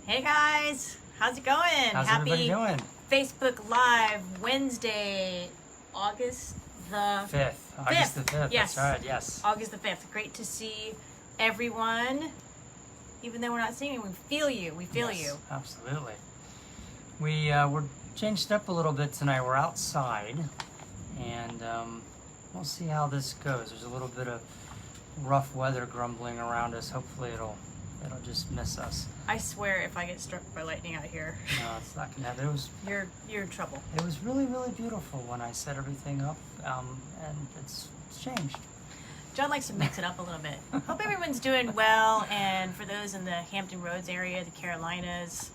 Hey guys, how's it going? How's everybody doing? Facebook Live Wednesday, August the 5th. August the 5th, Yes. That's right, yes. August the 5th. Great to see everyone. Even though we're not seeing you, we feel you. We feel Yes, you. Absolutely. We're changed up a little bit tonight. We're outside, and we'll see how this goes. There's a little bit of rough weather grumbling around us. Hopefully it'll just miss us. I swear if I get struck by lightning out here, No, it's not gonna happen. you're in trouble. It was really, really beautiful when I set everything up, and it's changed. John likes to mix it up a little bit. Hope everyone's doing well, and for those in the Hampton Roads area, the Carolinas,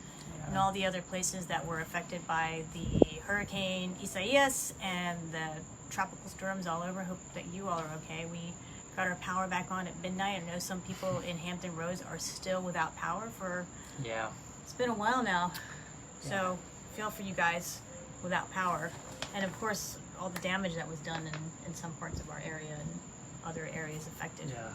and all the other places that were affected by the Hurricane Isaias and the tropical storms all over, hope that you all are okay. We got our power back on at midnight. I know some people in Hampton Roads are still without power for, Yeah. it's been a while now. So feel for you guys without power. And of course, all the damage that was done in some parts of our area and other areas affected. Yeah.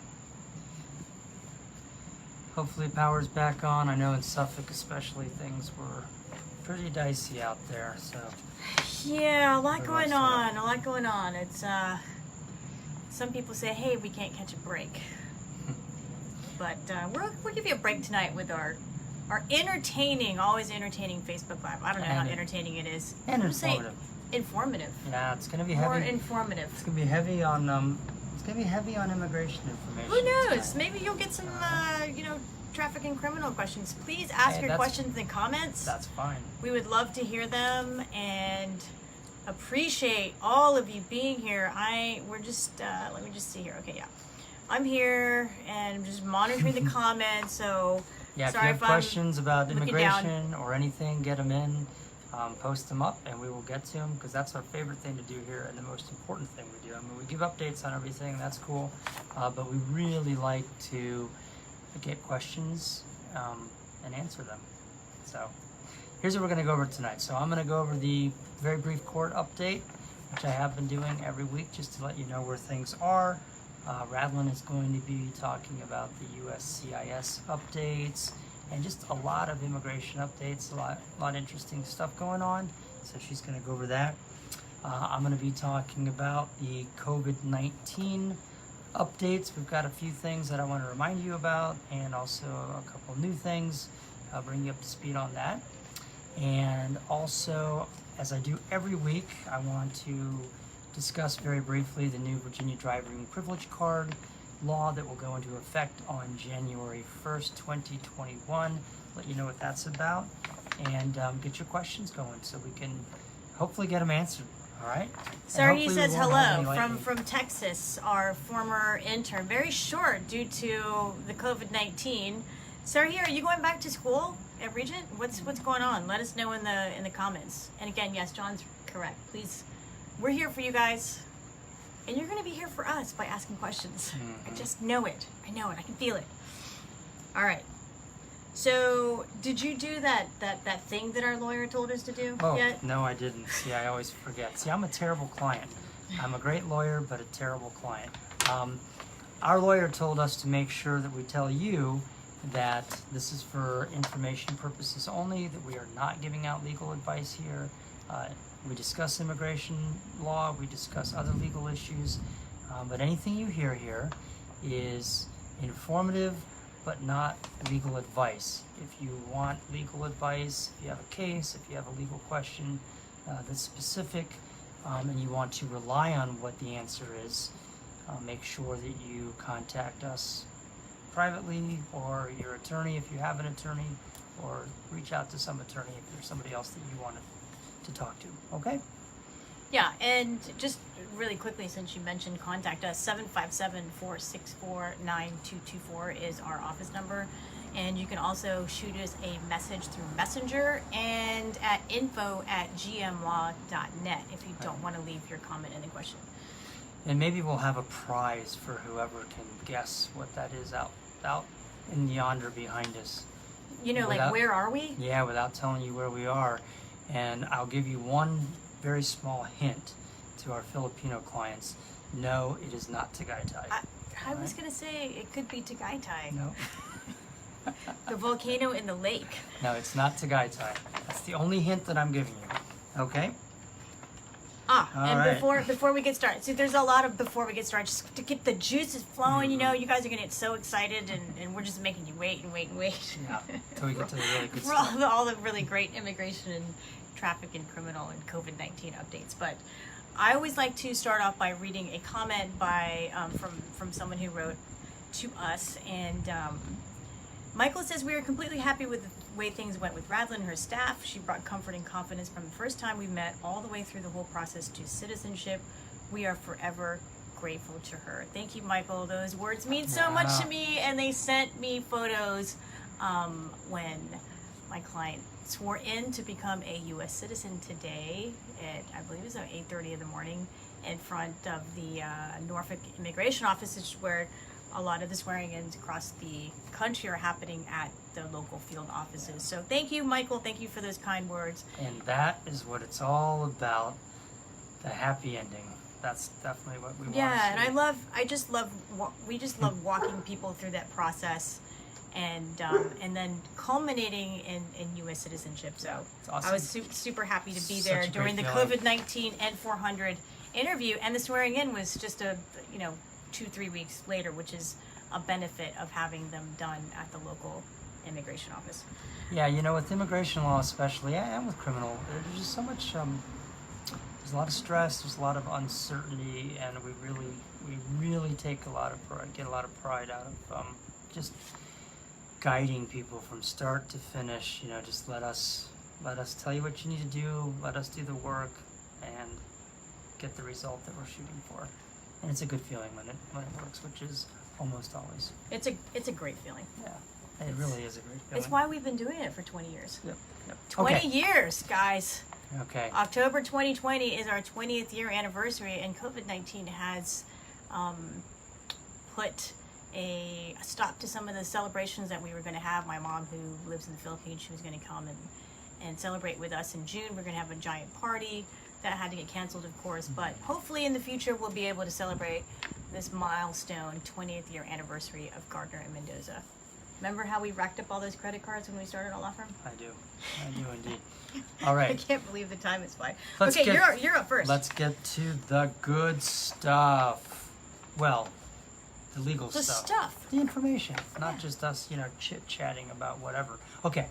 Hopefully power's back on. I know in Suffolk especially things were pretty dicey out there, so Yeah, a lot Very going much on. so. A lot going on. It's some people say, "Hey, we can't catch a break," but we'll give you a break tonight with our entertaining, always entertaining Facebook Live. I don't know how And- entertaining it is. and I'll say informative. informative. Yeah, it's gonna be More heavy. informative. It's gonna be heavy on immigration information. Who knows? tonight. Maybe you'll get some traffic and criminal questions. Please ask Hey, your that's- questions in comments. That's fine. We would love to hear them and appreciate all of you being here. We're just let me just see here. Okay, yeah. I'm here and I'm just monitoring the comments, so Yeah, if sorry you have I'm questions about looking immigration or anything, get them in, post them up, and we will get to them, because that's our favorite thing to do here and the most important thing we do. I mean, we give updates on everything, that's cool, but we really like to get questions and answer them. So here's what we're going to go over tonight. So I'm going to go over the very brief court update, which I have been doing every week just to let you know where things are. Radlin is going to be talking about the USCIS updates and just a lot of immigration updates, a lot of interesting stuff going on. So she's going to go over that. I'm going to be talking about the COVID-19 updates. We've got a few things that I want to remind you about, and also a couple new things. I'll bring you up to speed on that. And also, as I do every week, I want to discuss very briefly the new Virginia Driving Privilege Card law that will go into effect on January 1st, 2021. Let you know what that's about, and get your questions going so we can hopefully get them answered. All right? Sorry, he And hopefully we says won't have hello any lightning. from Texas, our former intern. Very short due to the COVID-19. Sorry, are you going back to school at Regent? What's going on? Let us know in the comments. And again, yes, John's correct. Please, we're here for you guys, and you're going to be here for us by asking questions. I just know it. I know it. I can feel it. All right. So, did you do that thing that our lawyer told us to do yet? No, I didn't. See, I always forget. See, I'm a terrible client. I'm a great lawyer, but a terrible client. Our lawyer told us to make sure that we tell you that this is for information purposes only, that we are not giving out legal advice here. We discuss immigration law, we discuss other legal issues, but anything you hear here is informative, but not legal advice. If you want legal advice, if you have a case, if you have a legal question that's specific, and you want to rely on what the answer is, make sure that you contact us privately, or your attorney if you have an attorney, or reach out to some attorney if there's somebody else that you want to talk to. Okay? Yeah, and just really quickly, since you mentioned contact us, 757-464-9224 is our office number. And you can also shoot us a message through Messenger and at info@gmlaw.net if you don't want to leave your comment and a question. And maybe we'll have a prize for whoever can guess what that is out in yonder behind us. You know, like, where are we? Yeah, without telling you where we are. And I'll give you one very small hint to our Filipino clients. No, it is not Tagaytay. I was going to say it could be Tagaytay. No. The volcano in the lake. No, it's not Tagaytay. That's the only hint that I'm giving you. Okay? All and right. before we get started, see, there's a lot of before we get started, just to get the juices flowing. You know, you guys are gonna get so excited, and we're just making you wait and wait and wait. Yeah, until we get to the really good for stuff. all the really great immigration and traffic and criminal and COVID-19 updates. But I always like to start off by reading a comment by from someone who wrote to us, and Michael says, we are completely happy with the way things went with Radlin and her staff. She brought comfort and confidence from the first time we met all the way through the whole process to citizenship. We are forever grateful to her. Thank you, Michael. Those words mean so much to me, and they sent me photos when my client swore in to become a U.S. citizen today at, I believe it was at 8:30 in the morning, in front of the Norfolk Immigration Office, which is where a lot of the swearing-ins across the country are happening at the local field offices. So thank you, Michael. Thank you for those kind words. And that is what it's all about, the happy ending. That's definitely what we want to see. Yeah, and we just love walking people through that process, and then culminating in U.S. citizenship. So it's awesome. I was super happy to be Such there a great during the feeling. COVID-19 N400 interview, and the swearing in was just 2-3 weeks later, which is a benefit of having them done at the local immigration office. Yeah, with immigration law especially, and with criminal, there's just so much, there's a lot of stress, there's a lot of uncertainty, and we really take a lot of pride, get a lot of pride out of just guiding people from start to finish. Just let us tell you what you need to do, let us do the work, and get the result that we're shooting for. And it's a good feeling when it works, which is almost always. It's a great feeling. Yeah, it really is a great feeling. It's why we've been doing it for 20 years. Yep. 20 years, guys. Okay. October 2020 is our 20th year anniversary, and COVID-19 has put a stop to some of the celebrations that we were going to have. My mom, who lives in the Philippines, she was going to come and celebrate with us in June. We're going to have a giant party. That had to get canceled, of course, but hopefully in the future we'll be able to celebrate this milestone 20th year anniversary of Gardner and Mendoza. Remember how we racked up all those credit cards when we started our law firm? I do indeed. All right. I can't believe the time is flying. Let's Okay, get- you're up first. Let's get to the good stuff. Well, the legal The stuff. stuff. The information, not just us, chit-chatting about whatever. Okay,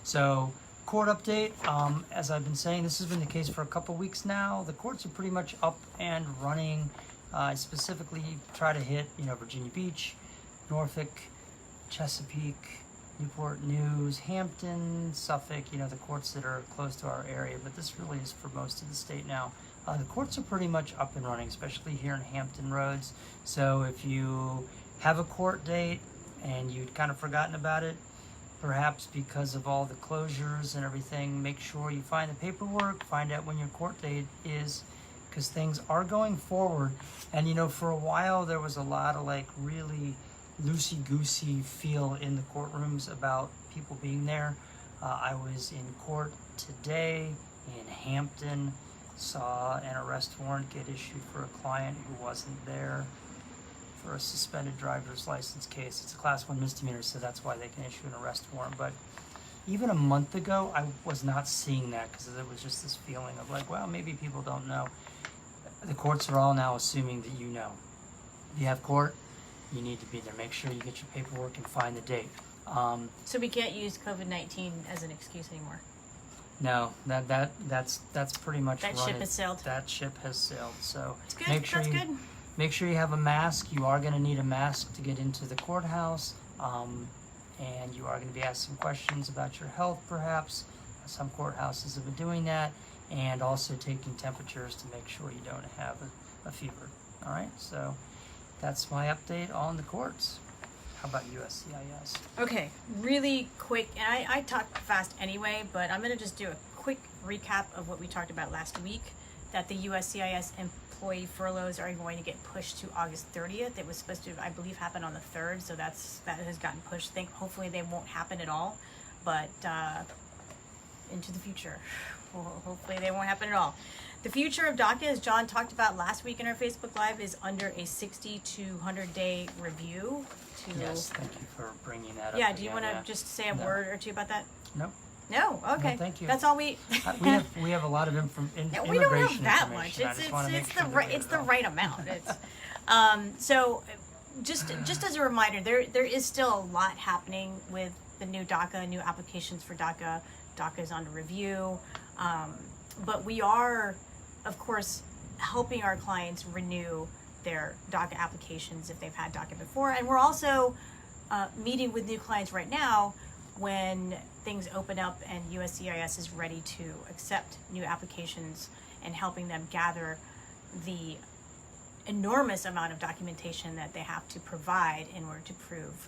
so court update. As I've been saying, this has been the case for a couple weeks now. The courts are pretty much up and running. I specifically try to hit, Virginia Beach, Norfolk, Chesapeake, Newport News, Hampton, Suffolk, the courts that are close to our area, but this really is for most of the state now. The courts are pretty much up and running, especially here in Hampton Roads. So if you have a court date and you'd kind of forgotten about it, perhaps because of all the closures and everything, make sure you find the paperwork, find out when your court date is, because things are going forward. And for a while there was a lot of really loosey-goosey feel in the courtrooms about people being there. I was in court today in Hampton, saw an arrest warrant get issued for a client who wasn't there for a suspended driver's license case. It's a class 1 misdemeanor, so that's why they can issue an arrest warrant. But even a month ago, I was not seeing that because there was just this feeling of well, maybe people don't know. The courts are all now assuming that you know. If you have court, you need to be there. Make sure you get your paperwork and find the date. So we can't use COVID-19 as an excuse anymore. No, that's pretty much That run ship it. has sailed. That ship has sailed. So It's good. make sure That's you good. make sure you have a mask. You are going to need a mask to get into the courthouse, and you are going to be asked some questions about your health, perhaps. Some courthouses have been doing that, and also taking temperatures to make sure you don't have a fever. All right, so that's my update on the courts. How about USCIS? Okay, really quick, and I talk fast anyway, but I'm going to just do a quick recap of what we talked about last week, that the USCIS employee furloughs are going to get pushed to August 30th. It was supposed to, I believe, happen on the 3rd, so that has gotten pushed. Hopefully they won't happen at all, but into the future. Hopefully they won't happen at all. The future of DACA, as John talked about last week in our Facebook Live, is under a 60 to 100 day review to. Yes, thank you for bringing that up. Yeah, do you again, want to just say a No. word or two about that? Nope. No, okay. No, thank you. That's all we. We have a lot of Yeah, immigration we don't have that much. information. I just want to make It's sure the that right we have it's it the all. right amount. It's so just as a reminder, there is still a lot happening with the new DACA, new applications for DACA. DACA is under review, but we are, of course, helping our clients renew their DACA applications if they've had DACA before, and we're also meeting with new clients right now when things open up and USCIS is ready to accept new applications and helping them gather the enormous amount of documentation that they have to provide in order to prove,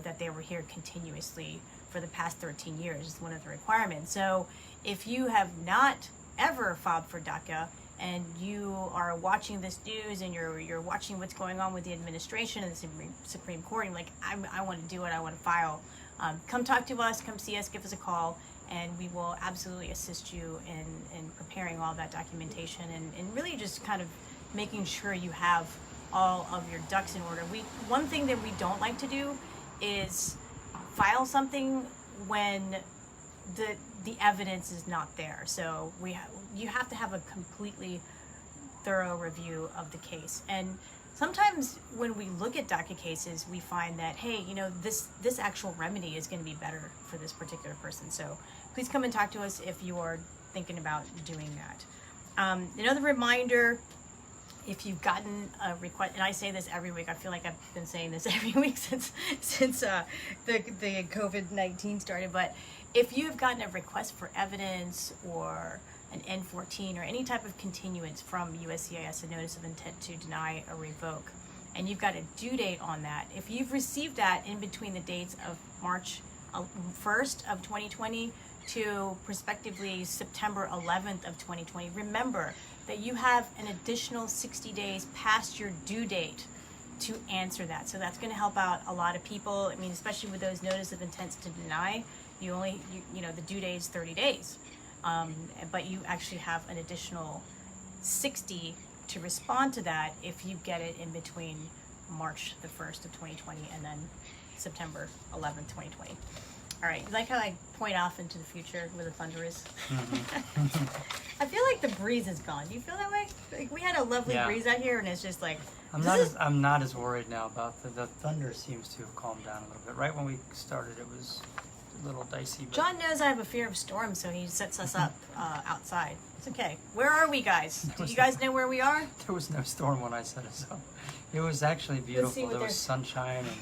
that they were here continuously for the past 13 years is one of the requirements. So if you have not ever filed for DACA and you are watching this news and you're watching what's going on with the administration and the Supreme Court, and like, I want to do it, I want to file, come talk to us, come see us, give us a call, and we will absolutely assist you in preparing all that documentation and really just kind of making sure you have all of your ducks in order. One thing that we don't like to do is file something when the evidence is not there. So you have to have a completely thorough review of the case. And sometimes when we look at DACA cases, we find that, hey, this actual remedy is going to be better for this particular person. So please come and talk to us if you are thinking about doing that. Another reminder, if you've gotten a request, and I say this every week, I feel like I've been saying this every week since the COVID-19 started, but if you've gotten a request for evidence or an N14 or any type of continuance from USCIS, a notice of intent to deny or revoke, and you've got a due date on that, if you've received that in between the dates of March 1st of 2020 to prospectively September 11th of 2020, remember that you have an additional 60 days past your due date to answer that. So that's going to help out a lot of people. I mean, especially with those notice of intents to deny, the due date is 30 days. But you actually have an additional 60 to respond to that if you get it in between March the 1st of 2020 and then September 11th, 2020. All right, you like how I point off into the future where the thunder is? Mm-hmm. I feel like the breeze is gone. Do you feel that way? Like we had a lovely breeze out here, and it's just like I'm not as worried now about the thunder. Seems to have calmed down a little bit. Right when we started, it was a little dicey. But John knows I have a fear of storms, so he sets us up outside. It's okay. Where are we, guys? Do you guys know where we are? There was no storm when I set us up. It was actually beautiful. There was sunshine and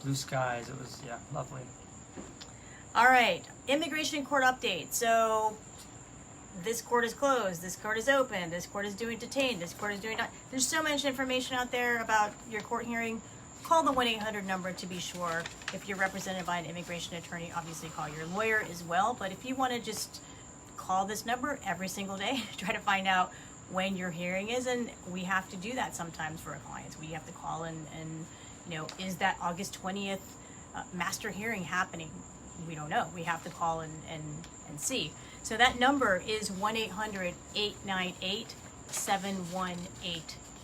blue skies. It was lovely. All right, immigration court update. So this court is closed, this court is open, this court is doing detained, this court is doing not. There's so much information out there about your court hearing. Call the 1-800 number to be sure. If you're represented by an immigration attorney, obviously call your lawyer as well. But if you want to just call this number every single day, try to find out when your hearing is. And we have to do that sometimes for our clients. We have to call and is that August 20th master hearing happening? We don't know. We have to call and see. So that number is 1-800-898-7180.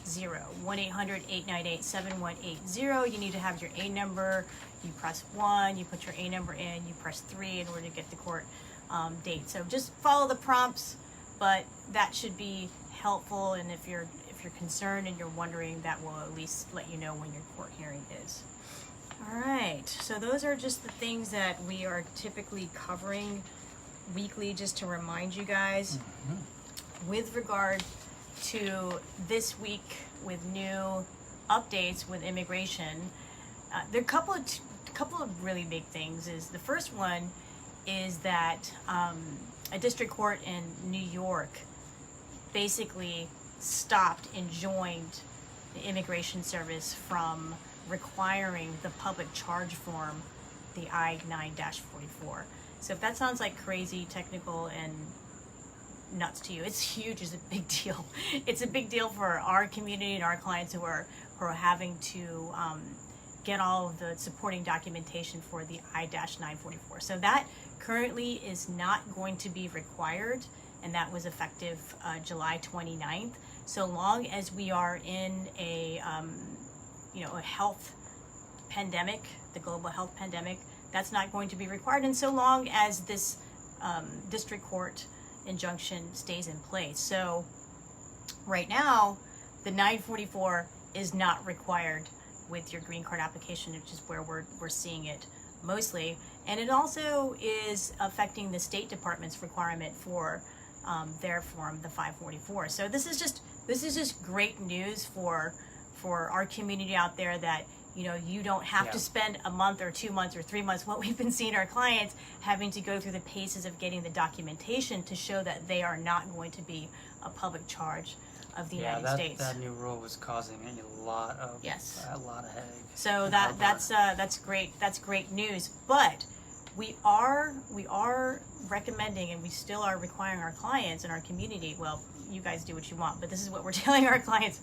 1-800-898-7180. You need to have your A number. You press 1, you put your A number in, you press 3 in order to get the court date. So just follow the prompts, but that should be helpful. And if you're concerned and you're wondering, that will at least let you know when your court hearing is. All right, so those are just the things that we are typically covering weekly, just to remind you guys. Mm-hmm. With regard to this week with new updates with immigration, there are a couple of really big things. The first one is that a district court in New York basically stopped and enjoined the Immigration Service from requiring the public charge form, the I-9-44. So if that sounds like crazy, technical, and nuts to you, it's huge. It's a big deal. It's a big deal for our community and our clients who are having to get all of the supporting documentation for the I-944. So that currently is not going to be required, and that was effective July 29th. So long as we are in a health pandemic, the global health pandemic, that's not going to be required, and so long as this district court injunction stays in place. So right now, the 944 is not required with your green card application, which is where we're seeing it mostly. And it also is affecting the State Department's requirement for their form, the 544. So this is just great news for our community out there, that you don't have to spend a month or 2 months or 3 months, what we've been seeing our clients having to go through the paces of getting the documentation to show that they are not going to be a public charge of the United States. That new rule was causing a lot of headache. So that's great news. But we are recommending, and we still are requiring our clients in our community, well, you guys do what you want, but this is what we're telling our clients,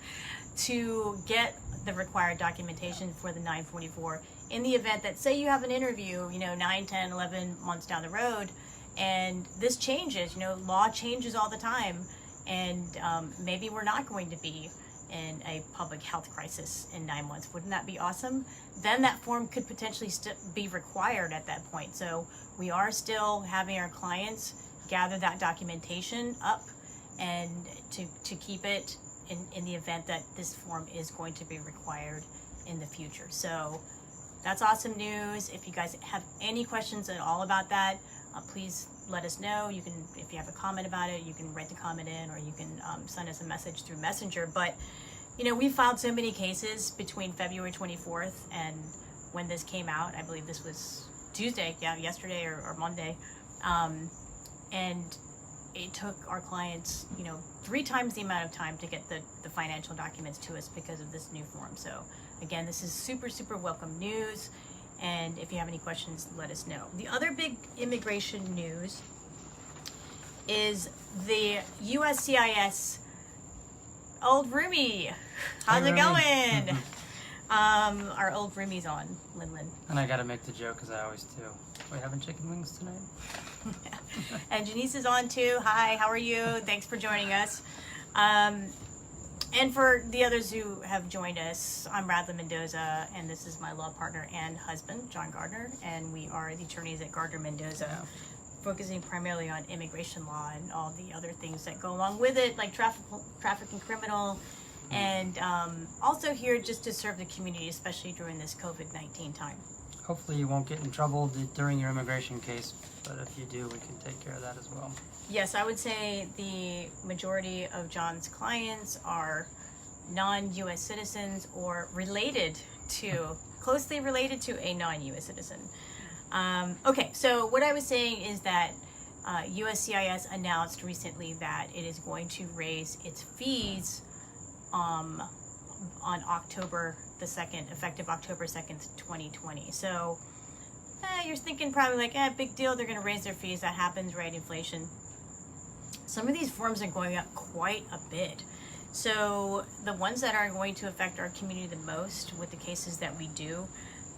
to get the required documentation for the 944 in the event that, say you have an interview 9, 10, 11 months down the road, and this changes. Law changes all the time, and maybe we're not going to be in a public health crisis in 9 months. Wouldn't that be awesome? Then that form could potentially be required at that point. So we are still having our clients gather that documentation up, and to keep it in the event that this form is going to be required in the future. So that's awesome news. If you guys have any questions at all about that, please let us know. You can, if you have a comment about it, you can write the comment in, or you can send us a message through Messenger. But we filed so many cases between February 24th and when this came out. I believe this was Tuesday, yesterday or Monday, and it took our clients 3 times the amount of time to get the financial documents to us because of this new form. So again, this is super welcome news. And if you have any questions, let us know. The other big immigration news is the USCIS old roomie. How's it going? Our old roomie's on, Lin. And I gotta make the joke, because I always do. Are we having chicken wings tonight? And Janice is on too. Hi, how are you? Thanks for joining us. And for the others who have joined us, I'm Radlin Mendoza, and this is my law partner and husband, John Gardner, and we are the attorneys at Gardner Mendoza, focusing primarily on immigration law and all the other things that go along with it, like traffic and criminal, and also here just to serve the community, especially during this COVID-19 time. Hopefully you won't get in trouble during your immigration case, but if you do, we can take care of that as well. Yes, I would say the majority of John's clients are non-U.S. citizens or closely related to a non-U.S. citizen. Okay, so what I was saying is that USCIS announced recently that it is going to raise its fees on October the 2nd, effective October 2nd, 2020. So you're thinking probably like, big deal, they're going to raise their fees. That happens, right? Inflation. Some of these forms are going up quite a bit. So the ones that are going to affect our community the most with the cases that we do,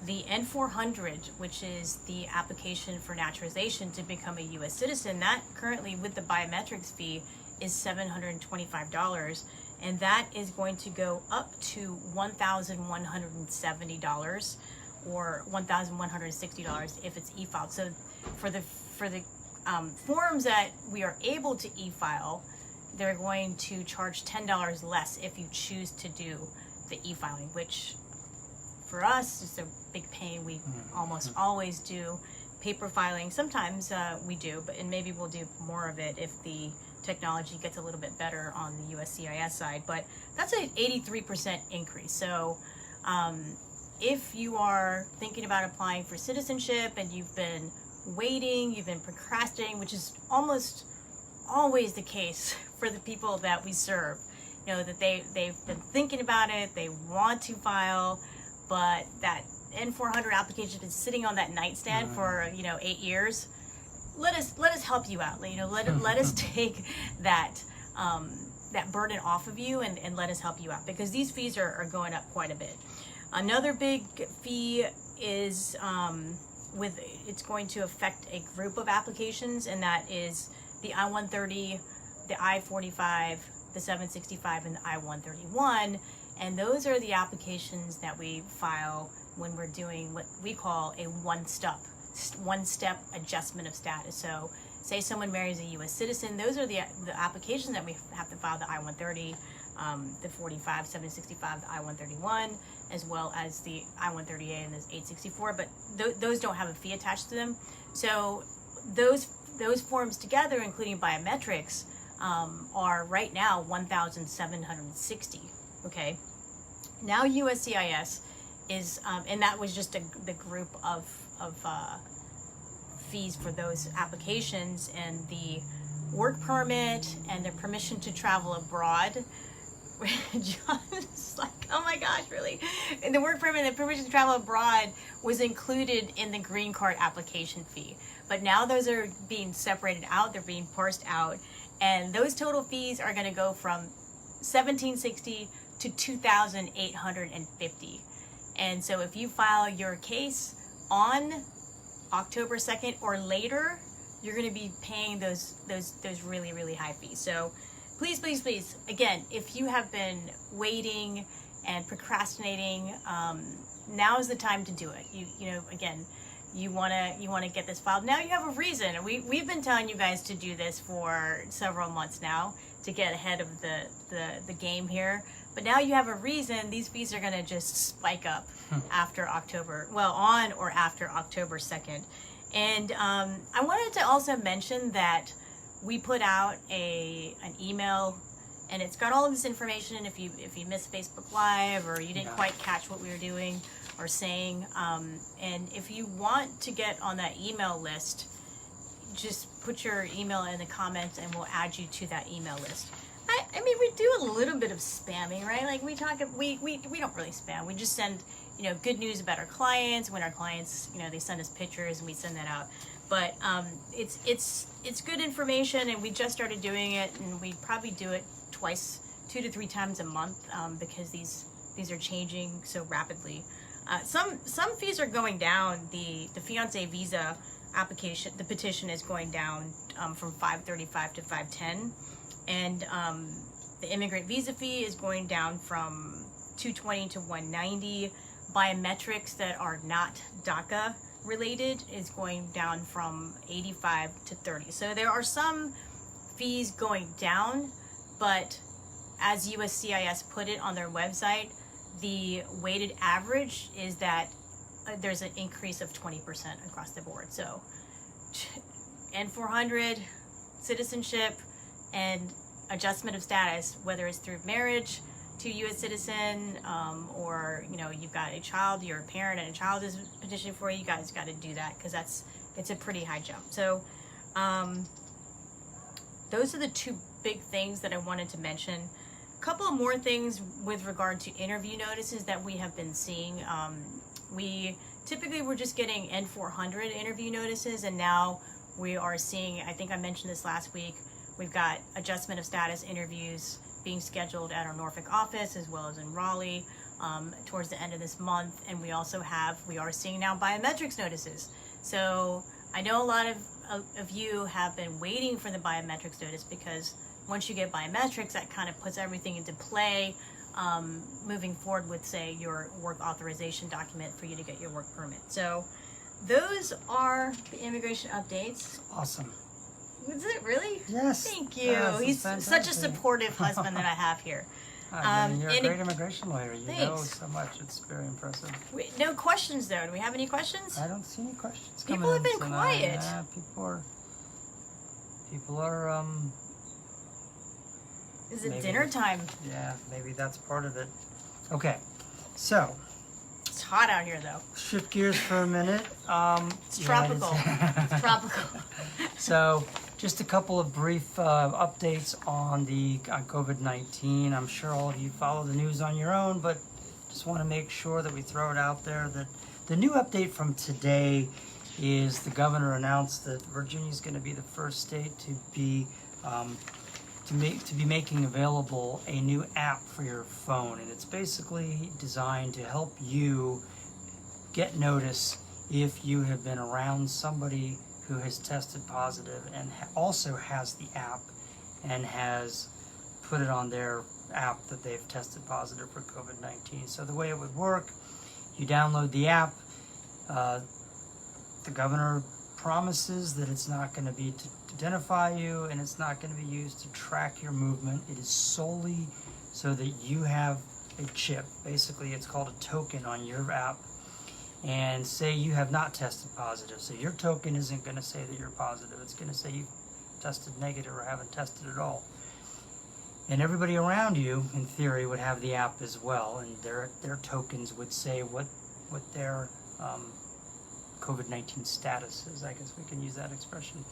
the N400, which is the application for naturalization to become a U.S. citizen, that currently with the biometrics fee is $725, and that is going to go up to $1,170 or $1,160 if it's e-filed. So for the forms that we are able to e-file, they're going to charge $10 less if you choose to do the e-filing, which for us is a big pain. We almost always do paper filing. Sometimes we do, and maybe we'll do more of it if the technology gets a little bit better on the USCIS side. But that's an 83% increase. So if you are thinking about applying for citizenship and you've been waiting, you've been procrastinating, which is almost always the case for the people that we serve, that they've been thinking about it, they want to file, but that N400 application has been sitting on that nightstand for 8 years. Let us help you out. Let us take that burden off of you and let us help you out, because these fees are going up quite a bit. Another big fee is it's going to affect a group of applications, and that is the I-130, the I-45, the 765, and the I-131. And those are the applications that we file when we're doing what we call a one-step adjustment of status. So say someone marries a U.S. citizen, those are the applications that we have to file, the I-130, the 45, 765, the I-131, as well as the I-130A and the 864, but those don't have a fee attached to them. So those forms together, including biometrics, are right now 1,760. Okay. Now USCIS is, and that was just the group of fees for those applications, and the work permit and the permission to travel abroad. John's like, oh my gosh, really? And the work permit and the permission to travel abroad was included in the green card application fee. But now those are being separated out, they're being parsed out, and those total fees are going to go from $1,760 to $2,850. And so if you file your case on October 2nd or later, you're going to be paying those really, really high fees. So please, please, please, again, if you have been waiting and procrastinating, now is the time to do it. You know, again, you want to get this filed. Now you have a reason. We've been telling you guys to do this for several months now to get ahead of the game here. But now you have a reason. These fees are going to just spike up after October, on or after October 2nd. And I wanted to also mention that we put out an email, and it's got all of this information. If you missed Facebook Live or you didn't quite catch what we were doing or saying, and if you want to get on that email list, just put your email in the comments and we'll add you to that email list. I mean, we do a little bit of spamming, right? Like we don't really spam. We just send, good news about our clients. When our clients, they send us pictures and we send that out. But it's good information, and we just started doing it, and we probably do it twice, 2 to 3 times a month, because these are changing so rapidly. Some fees are going down. The fiancé visa application, the petition is going down from $535 to $510, and the immigrant visa fee is going down from $220 to $190. Biometrics that are not DACA related is going down from $85 to $30. So there are some fees going down, but as USCIS put it on their website, the weighted average is that there's an increase of 20% across the board. So N400, citizenship, and adjustment of status, whether it's through marriage to a U.S. citizen, or you've got a child, you're a parent and a child is petitioning for you, you guys got to do that, because it's a pretty high jump. So those are the 2 big things that I wanted to mention. A couple of more things with regard to interview notices that we have been seeing. We typically were just getting N400 interview notices, and now we are seeing, I think I mentioned this last week, we've got adjustment of status interviews being scheduled at our Norfolk office as well as in Raleigh towards the end of this month. And we are seeing now biometrics notices. So I know a lot of you have been waiting for the biometrics notice, because once you get biometrics, that kind of puts everything into play moving forward with, say, your work authorization document for you to get your work permit. So those are the immigration updates. Awesome. Was it really? Yes. Thank you. He's such a supportive husband that I have here. You're a great immigration lawyer. You know Thanks. so much. It's very impressive. No questions, though. Do we have any questions? I don't see any questions. People have been tonight. quiet. Yeah, people are. Is it dinner time? Yeah, maybe that's part of it. Okay, so. It's hot out here, though. Shift gears for a minute. It's tropical. It's tropical. So, just a couple of brief updates on COVID-19. I'm sure all of you follow the news on your own, but just want to make sure that we throw it out there that the new update from today is the governor announced that Virginia is going to be the first state to be making available a new app for your phone, and it's basically designed to help you get notice if you have been around somebody who has tested positive and also has the app and has put it on their app that they've tested positive for COVID-19. So the way it would work You download the app. The governor promises that it's not going to be to identify you, and it's not going to be used to track your movement. It is solely so that you have a chip. Basically, it's called a token on your app. And say you have not tested positive. So your token isn't going to say that you're positive. It's going to say you've tested negative or haven't tested at all. And everybody around you, in theory, would have the app as well. And their tokens would say what their COVID-19 status is. I guess we can use that expression.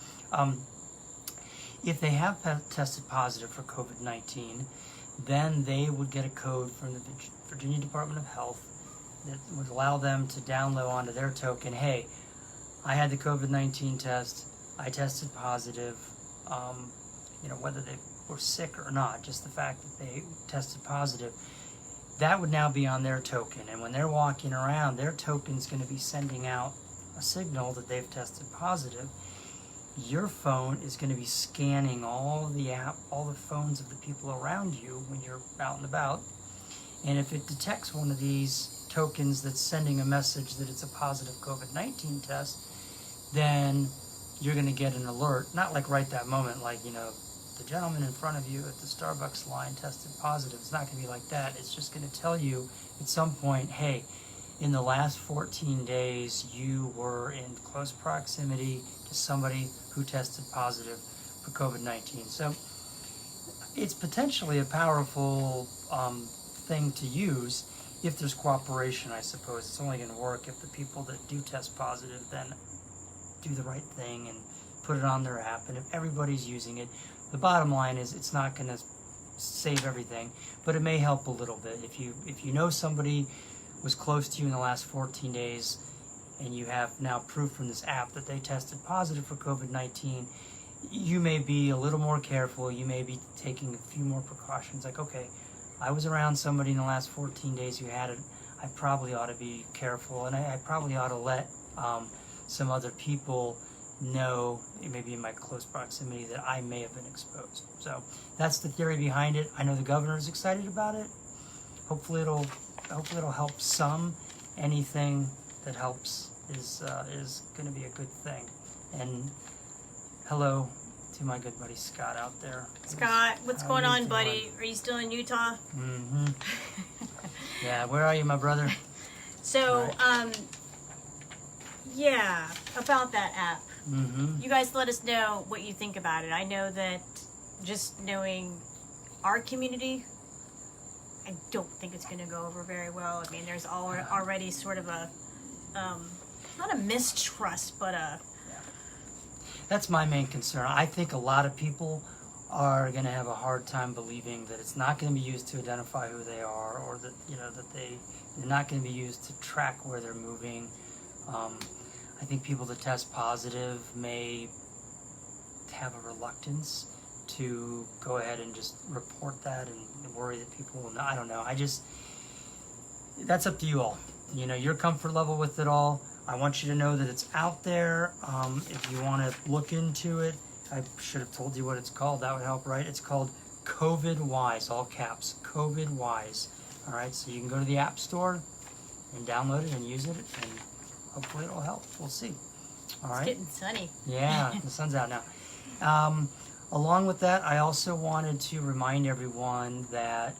If they have tested positive for COVID-19, then they would get a code from the Virginia Department of Health that would allow them to download onto their token, hey, I had the COVID-19 test, I tested positive, whether they were sick or not, just the fact that they tested positive, that would now be on their token. And when they're walking around, their token's going to be sending out a signal that they've tested positive. Your phone is going to be scanning all the phones of the people around you when you're out and about. And if it detects one of these tokens that's sending a message that it's a positive COVID-19 test, then you're going to get an alert. Not like right that moment, like, the gentleman in front of you at the Starbucks line tested positive. It's not going to be like that. It's just going to tell you at some point, hey, in the last 14 days, you were in close proximity to somebody who tested positive for COVID-19. So it's potentially a powerful thing to use if there's cooperation, I suppose. It's only going to work if the people that do test positive then do the right thing and put it on their app. And if everybody's using it, the bottom line is it's not going to save everything, but it may help a little bit. If you know somebody was close to you in the last 14 days and you have now proof from this app that they tested positive for COVID-19, you may be a little more careful. You may be taking a few more precautions, like, okay, I was around somebody in the last 14 days who had it. I probably ought to be careful, and I probably ought to let some other people know, maybe in my close proximity, that I may have been exposed. So that's the theory behind it. I know the governor is excited about it. Hopefully it'll help some. Anything that helps is going to be a good thing. And hello to my good buddy Scott out there. Scott, what's going on, buddy? Are you still in Utah? Mm-hmm. Yeah, where are you, my brother? So, Right. Yeah, about that app. Mm-hmm. You guys let us know what you think about it. I know that just knowing our community, I don't think it's going to go over very well. I mean, there's already sort of a, not a mistrust, but a... That's my main concern. I think a lot of people are going to have a hard time believing that it's not going to be used to identify who they are, or that that they're not going to be used to track where they're moving. I think people that test positive may have a reluctance to go ahead and just report that and worry that people will know. I don't know. That's up to you all. Your comfort level with it all. I want you to know that it's out there. If you want to look into it, I should have told you what it's called. That would help, right? It's called COVID-Wise, all caps, COVID-Wise. All right, so you can go to the App Store and download it and use it, and hopefully it'll help. We'll see. All right. It's getting sunny. Yeah, the sun's out now. Along with that, I also wanted to remind everyone that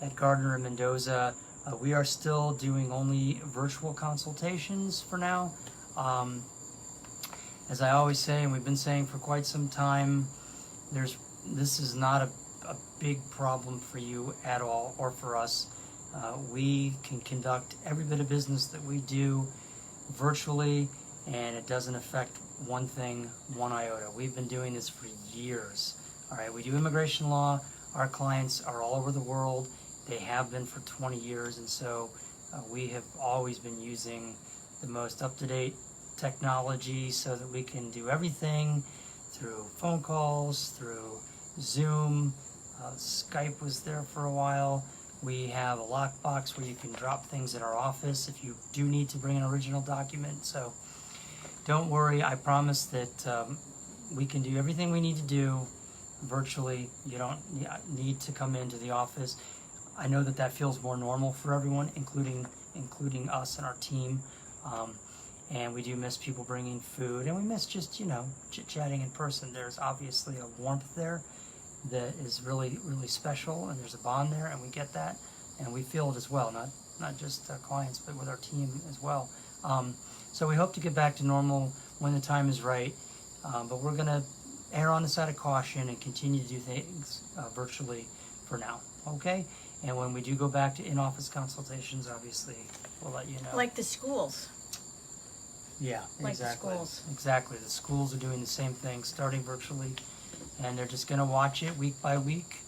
at Gardner and Mendoza, we are still doing only virtual consultations for now. As I always say, and we've been saying for quite some time, this is not a big problem for you at all, or for us. We can conduct every bit of business that we do virtually, and it doesn't affect one thing, one iota. We've been doing this for years. All right, we do immigration law. Our clients are all over the world. They have been for 20 years, and so we have always been using the most up-to-date technology so that we can do everything through phone calls, through Zoom. Skype was there for a while. We have a lockbox where you can drop things in our office if you do need to bring an original document. So don't worry, I promise that we can do everything we need to do virtually. You don't need to come into the office. I know that feels more normal for everyone, including including us and our team. And we do miss people bringing food, and we miss just, chit-chatting in person. There's obviously a warmth there that is really, really special, and there's a bond there, and we get that, and we feel it as well, not just clients, but with our team as well. So we hope to get back to normal when the time is right, but we're going to err on the side of caution and continue to do things virtually for now, okay? And when we do go back to in-office consultations, obviously, we'll let you know. Like the schools. Yeah, like exactly. The schools. Exactly. The schools are doing the same thing, starting virtually, and they're just going to watch it week by week,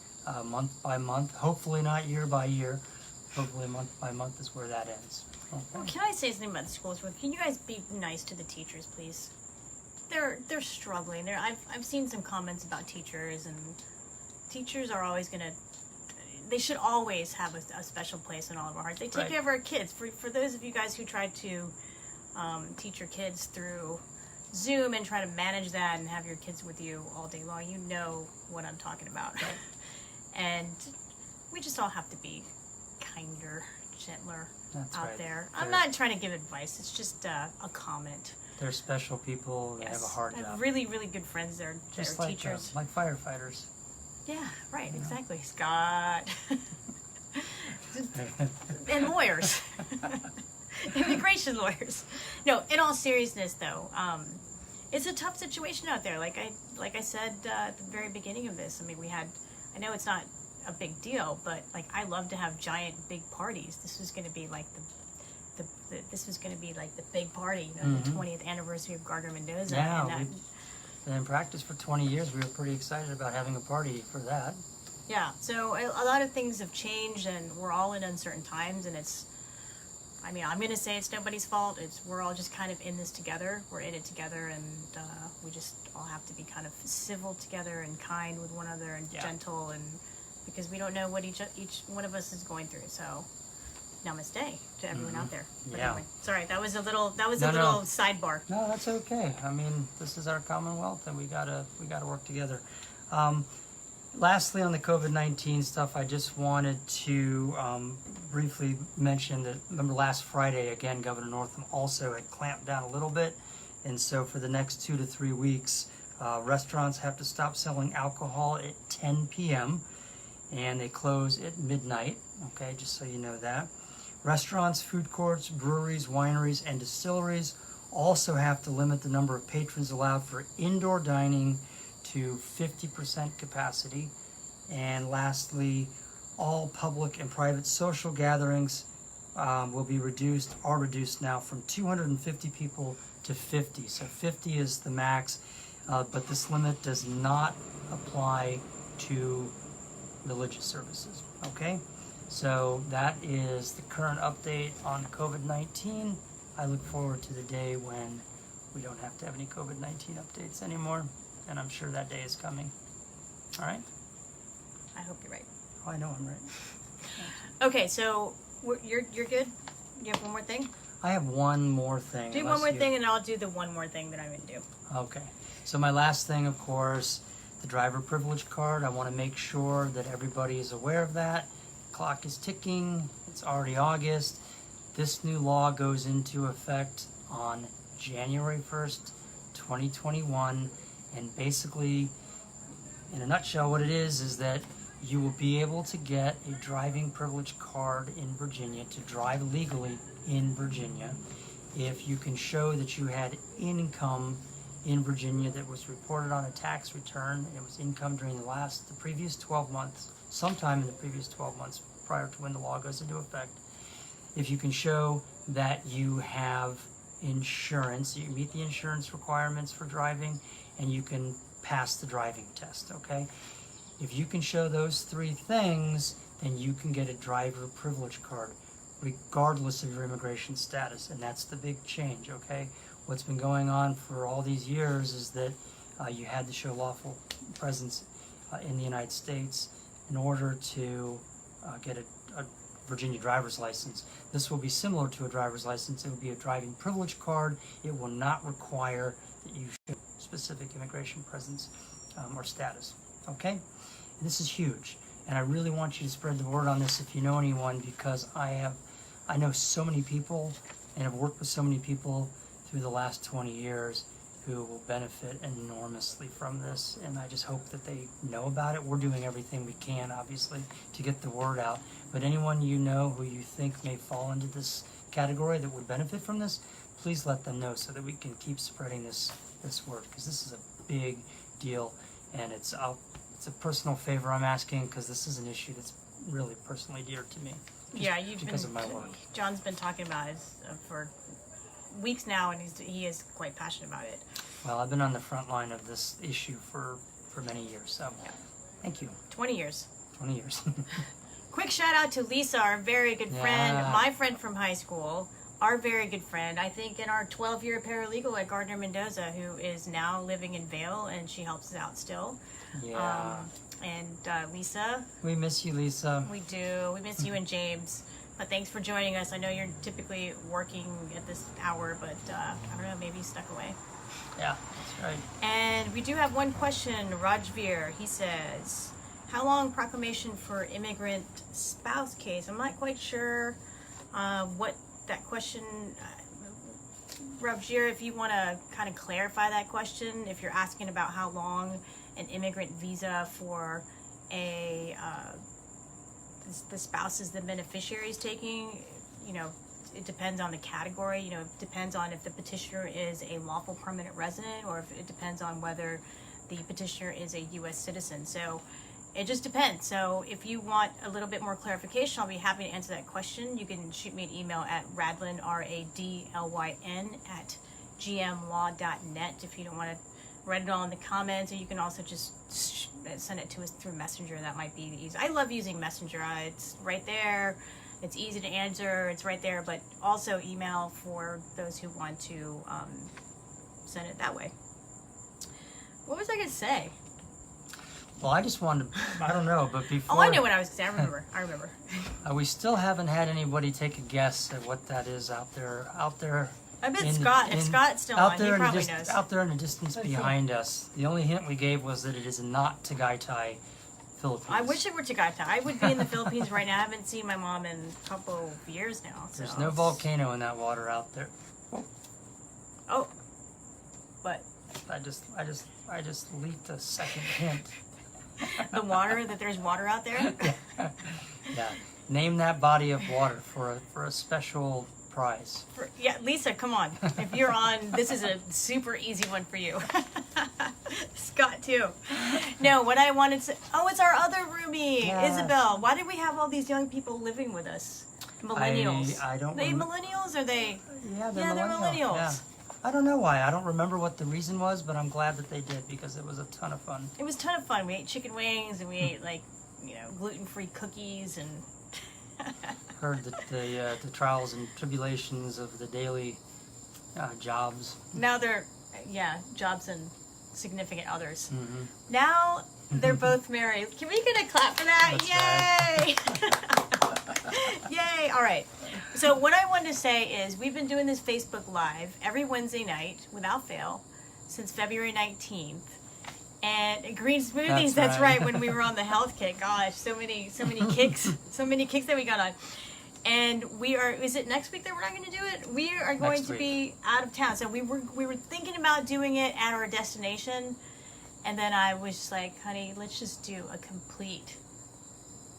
month by month. Hopefully not year by year. Hopefully month by month is where that ends. Okay. Well, can I say something about the schools? Can you guys be nice to the teachers, please? They're struggling. I've seen some comments about teachers, and teachers are always gonna. They should always have a special place in all of our hearts. They take care of our kids. For those of you guys who try to teach your kids through Zoom and try to manage that and have your kids with you all day long, you know what I'm talking about. And we just all have to be kinder, gentler out there. I'm not trying to give advice. It's just a comment. They're special people. They have a hard job. I have really, really good friends that are teachers. Like firefighters. Yeah, right, exactly. Scott. And lawyers. Immigration lawyers. No, in all seriousness though, it's a tough situation out there. Like I said at the very beginning of this, I mean, I know it's not a big deal, but like I love to have giant big parties. This was going to be like the big party, the 20th anniversary of Gardner Mendoza. Yeah, been in practice for 20 years. We were pretty excited about having a party for that. Yeah, so a lot of things have changed, and we're all in uncertain times, and I'm going to say it's nobody's fault. We're all just kind of in this together. We're in it together, and we just all have to be kind of civil together and kind with one another and gentle, and because we don't know what each one of us is going through. So, namaste to everyone out there. But anyway, sorry, that was a little sidebar. No, that's okay. I mean, this is our Commonwealth, and we gotta work together. Lastly, on the COVID-19 stuff, I just wanted to briefly mention that, remember last Friday, again, Governor Northam also had clamped down a little bit. And so for the next 2 to 3 weeks, restaurants have to stop selling alcohol at 10 p.m. and they close at midnight, okay, just so you know that. Restaurants, food courts, breweries, wineries, and distilleries also have to limit the number of patrons allowed for indoor dining to 50% capacity. And lastly, all public and private social gatherings are reduced now from 250 people to 50. So 50 is the max, but this limit does not apply to religious services, okay? So that is the current update on COVID-19. I look forward to the day when we don't have to have any COVID-19 updates anymore. And I'm sure that day is coming. All right? I hope you're right. Oh, I know I'm right. Okay, so you're good? You have one more thing? I have one more thing. Do one more thing, and I'll do the one more thing that I'm going to do. Okay. So my last thing, of course, the driver privilege card. I want to make sure that everybody is aware of that. Clock is ticking. It's already August. This new law goes into effect on January 1st, 2021. And basically, in a nutshell, what it is that you will be able to get a driving privilege card in Virginia to drive legally in Virginia if you can show that you had income in Virginia that was reported on a tax return. It was income during the previous 12 months, sometime in the previous 12 months prior to when the law goes into effect. If you can show that you have insurance, you meet the insurance requirements for driving, and you can pass the driving test, okay? If you can show those 3 things, then you can get a driver privilege card, regardless of your immigration status, and that's the big change, okay? What's been going on for all these years is that you had to show lawful presence in the United States in order to get a Virginia driver's license. This will be similar to a driver's license. It will be a driving privilege card. It will not require that you show specific immigration presence or status, okay? And this is huge, and I really want you to spread the word on this if you know anyone, because I have I know so many people and have worked with so many people through the last 20 years who will benefit enormously from this, and I just hope that they know about it. We're doing everything we can, obviously, to get the word out, but anyone you know who you think may fall into this category that would benefit from this, please let them know so that we can keep spreading this word, because this is a big deal, and it's a personal favor I'm asking, because this is an issue that's really personally dear to me. Yeah, you've because been, of my work. John's been talking about it for weeks now, and he is quite passionate about it. Well, I've been on the front line of this issue for many years, so yeah. Thank you. 20 years. 20 years. Quick shout out to Lisa, our very good friend, my friend from high school, our very good friend, I think in our 12-year paralegal at Gardner Mendoza, who is now living in Vail, and she helps us out still. Yeah. And Lisa. We miss you, Lisa. We do. We miss you and James. But thanks for joining us. I know you're typically working at this hour, but I don't know, maybe you stuck away. Yeah, that's right. And we do have one question. Rajveer, he says, how long proclamation for immigrant spouse case? I'm not quite sure what that question, Rajveer, if you want to kind of clarify that question, if you're asking about how long an immigrant visa for the spouse is the beneficiary is taking, you know, it depends on the category. You know, it depends on if the petitioner is a lawful permanent resident, or if it depends on whether the petitioner is a U.S. citizen. So it just depends. So if you want a little bit more clarification, I'll be happy to answer that question. You can shoot me an email at radlyn, RADLYN, @gmlaw.net if you don't want to write it all in the comments, or you can also just send it to us through Messenger. That might be easy. I love using Messenger. It's right there. It's easy to answer. It's right there. But also email for those who want to send it that way. What was I going to say? Well, I just wanted to, I don't know, but before... Oh, I know what I was going to say. I remember. We still haven't had anybody take a guess at what that is out there. I bet Scott, if Scott's still on, he probably knows. Out there in the distance behind us. The only hint we gave was that it is not Tagaytay, Philippines. I wish it were Tagaytay. I would be in the Philippines right now. I haven't seen my mom in a couple of years now. So. There's no volcano in that water out there. Oh. What? I just leaked a second hint. The water, that there's water out there? Yeah. Name that body of water for a special prize. Yeah, Lisa, come on. If you're on, this is a super easy one for you. Scott, too. No, what I wanted to... Oh, it's our other roomie, yes. Isabel. Why did we have all these young people living with us? Millennials. I don't... Are they millennials, or are they... Yeah, they're millennials. Yeah. I don't know why. I don't remember what the reason was, but I'm glad that they did, because it was a ton of fun. It was a ton of fun. We ate chicken wings, and we ate, like, you know, gluten-free cookies, and... Heard the trials and tribulations of the daily jobs. Now they're, jobs and significant others. Mm-hmm. Now they're both married. Can we get a clap for that? That's Yay! Yay! All right. So what I wanted to say is we've been doing this Facebook Live every Wednesday night without fail since February 19th. And green smoothies, that's right, when we were on the health kick. Gosh, so many kicks, so many kicks that we got on. And is it next week that we're not going to do it? We are going to be out of town. So we were thinking about doing it at our destination. And then I was just like, honey, let's just do a complete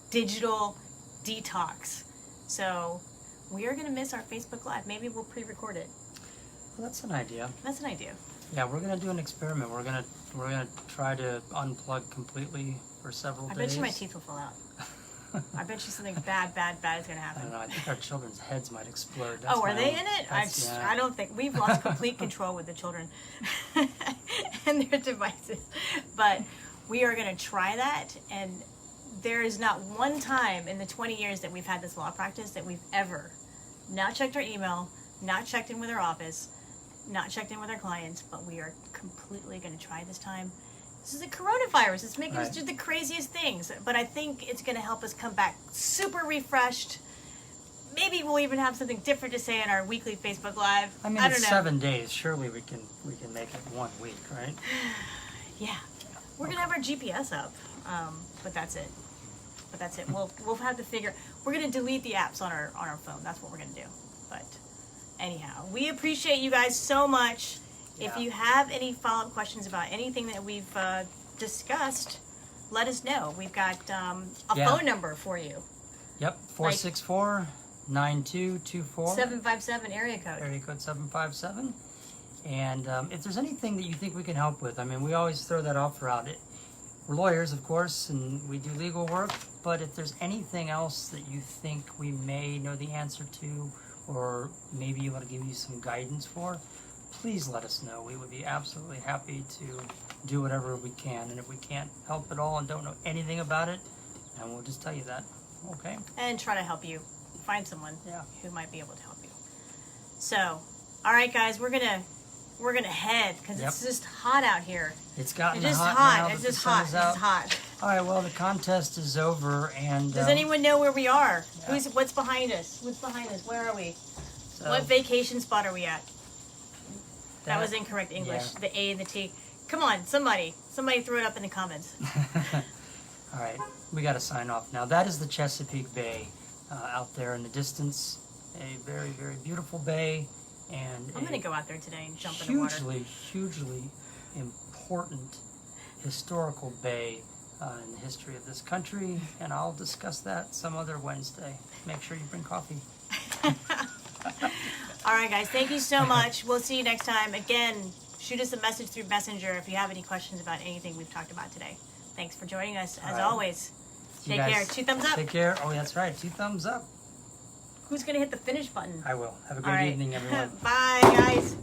digital detox. So we are going to miss our Facebook Live. Maybe we'll pre-record it. Well, that's an idea. That's an idea. Yeah, we're gonna do an experiment. We're gonna try to unplug completely for several days. I bet you my teeth will fall out. I bet you something bad is gonna happen. I don't know. I think our children's heads might explode. That's are they in it? I don't think we've lost complete control with the children and their devices. But we are gonna try that, and there is not one time in the 20 years that we've had this law practice that we've ever not checked our email, not checked in with our office, not checked in with our clients, but we are completely going to try this time. This is a coronavirus. It's making us do the craziest things, but I think it's going to help us come back super refreshed. Maybe we'll even have something different to say in our weekly Facebook Live. I mean, it's 7 days. Surely we can make it 1 week, right? Yeah. We're going to have our GPS up, but that's it. We'll have to figure. we're gonna delete the apps on our phone. That's what we're gonna do. But anyhow, we appreciate you guys so much. If Yeah. you have any follow-up questions about anything that we've discussed, let us know. We've got a phone number for you. Yep, 464-9224. 757 area code. Area code 757. And if there's anything that you think we can help with, I mean, we always throw that offer out. We're lawyers, of course, and we do legal work, but if there's anything else that you think we may know the answer to, or maybe able to give you some guidance for, please let us know. We would be absolutely happy to do whatever we can. And if we can't help at all and don't know anything about it, and we'll just tell you that, okay? And try to help you find someone Yeah. who might be able to help you. So, all right, guys, we're gonna head because it's just hot out here. It's gotten It's just hot. hot. Now It's that just the sun hot. is It's out. hot. All right. Well, the contest is over, and Does anyone know where we are? Yeah. What's behind us? What's behind us? Where are we? so What vacation spot are we at? That was incorrect English. yeah. The A and the T. Come on, somebody throw it up in the comments. All right, we got to sign off now. That is the Chesapeake Bay out there in the distance. A very, very beautiful bay, and I'm gonna go out there today and jump in the water. hugely important historical bay in the history of this country, and I'll discuss that some other Wednesday. Make sure you bring coffee. All right, guys, thank you so much. We'll see you next time. Again, shoot us a message through Messenger if you have any questions about anything we've talked about today. Thanks for joining us, as right. always. You Take care. guys 2 thumbs up. Take care. Oh, that's right. 2 thumbs up. Who's going to hit the finish button? I will. Have a All great right. evening, everyone. Bye, guys.